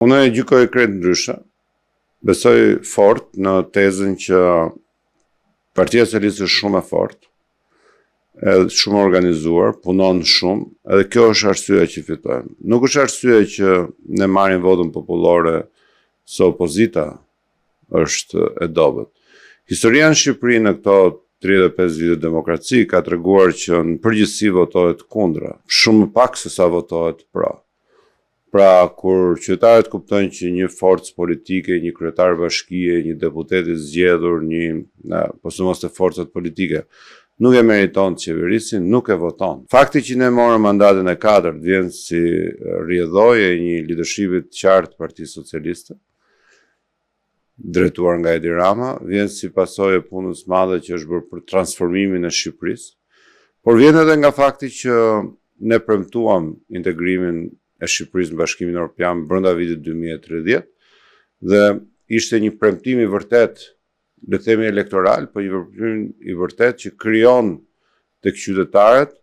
Unë e gjykoj krejt ndryshe. Besoj fort në tezën që Partia Socialiste është shumë e fortë, edhe shumë organizuar, punon shumë, edhe kjo është arsyeja që fitojmë. Nuk është arsyeja që ne marrim votën popullore se opozita është e dobët. Historia në Shqipëri në këto 35 vite demokraci ka treguar që në përgjithësi votohet kundra, shumë më pak se sa votohet pra. Pra, kur qytetarët kuptojnë që një forcë politike, një kryetar bashkie, një deputet i zgjedhur, po së mos të forcat politike, nuk e meriton të qeverisin, nuk e voton. Fakti që ne morëm mandatin e 4 vjen si rrjedhoje një leadershipit qartë Partisë Socialiste, drejtuar nga Edi Rama, vjen si pasojë e punës madhe që është bërë për transformimin e Shqipërisë, por vjen edhe nga fakti që ne premtuam integrimin e Shqipërisë në Bashkimin Evropian brenda vitit 2030 dhe ishte një premtim i vërtet, le të themi elektoral, por një premtim i vërtet që krijon tek qytetarët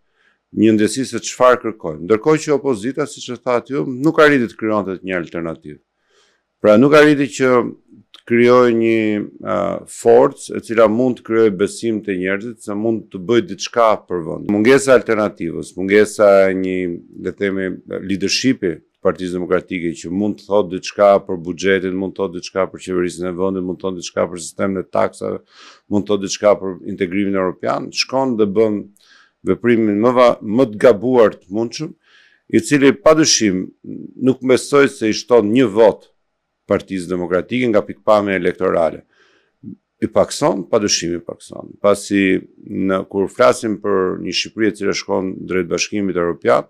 një ndjesi se çfarë kërkojnë. Ndërkohë që opozita, siç e thatë ju, nuk arriti të krijonte një alternativë. Pra nuk arriti që të krijojë një forcë e cila mund të krijojë besim te njerëzit se mund të bëjë diçka për vend. Mungesa e alternativës, mungesa e një, le të themi, leadershipi të Partisë Demokratike që mund të thotë diçka për buxhetin, mund të thotë diçka për qeverisjen e vendit, mund të thotë diçka për sistemin e taksave, mund të thotë diçka për integrimin evropian, shkon dhe bën veprimin më të gabuar të mundshëm, i cili padyshim nuk besoj se i shton një vot Partisë Demokratike nga pikpamja elektorale. I pakson, padyshim i pakson. Pasi kur flasim për një Shqipëri e cila shkon drejt Bashkimit Evropian,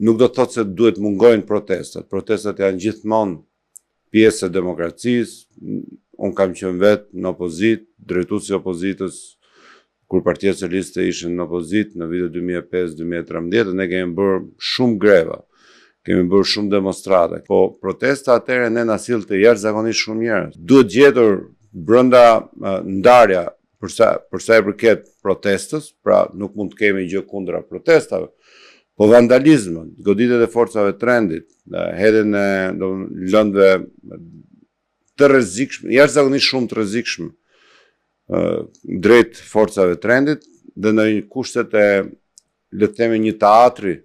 nuk do të thotë se duhet mungojnë protestat. Protestat janë gjithmonë pjesë e demokracisë. Unë kam qenë vetë në opozitë, drejtuesi i opozitës kur Partia Socialiste ishte në opozitë në vitet 2005-2013, ne kemi bërë shumë greva. Kemi bërë shumë demonstrate, po protesta atëherë ne na sillte jashtëzakonisht shumë njerëz. Duhet gjetur brenda ndarja për sa i përket protestës, pra nuk mund të kemi gjë kundra protestave, po vandalizmën, goditjet e forcave të rendit, hedhjen e lëndëve të rrezikshme, jashtëzakonisht shumë të rrezikshme drejt forcave të rendit dhe në kushtet e, le të themi, një teatri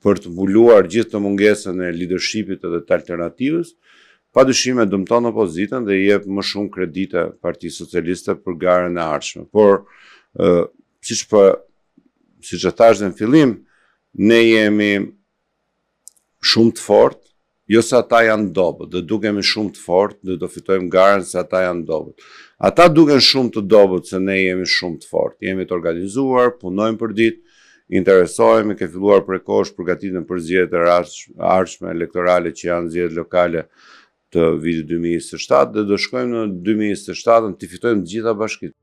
për të mbuluar gjithë të mungesën e leadershipit edhe të alternativës, padyshim e dëmton opozitën dhe i jep më shumë kredite Partisë Socialiste për garën e ardhshme. Por, siç e thash në fillim, ne jemi shumë të fortë, jo se ata janë dobët, dhe dukemi shumë të fortë dhe do fitojmë garën se ata janë dobët. Ata duken shumë të dobët se ne jemi shumë të fortë, jemi të organizuar, punojmë për ditë, interesohemi, ke filluar prej kohësh përgatitjen për zgjedhjet e ardhshme elektorale që janë zgjedhjet lokale të vitit 2027 dhe do shkojmë në 2027 të fitojmë të gjitha bashkisht.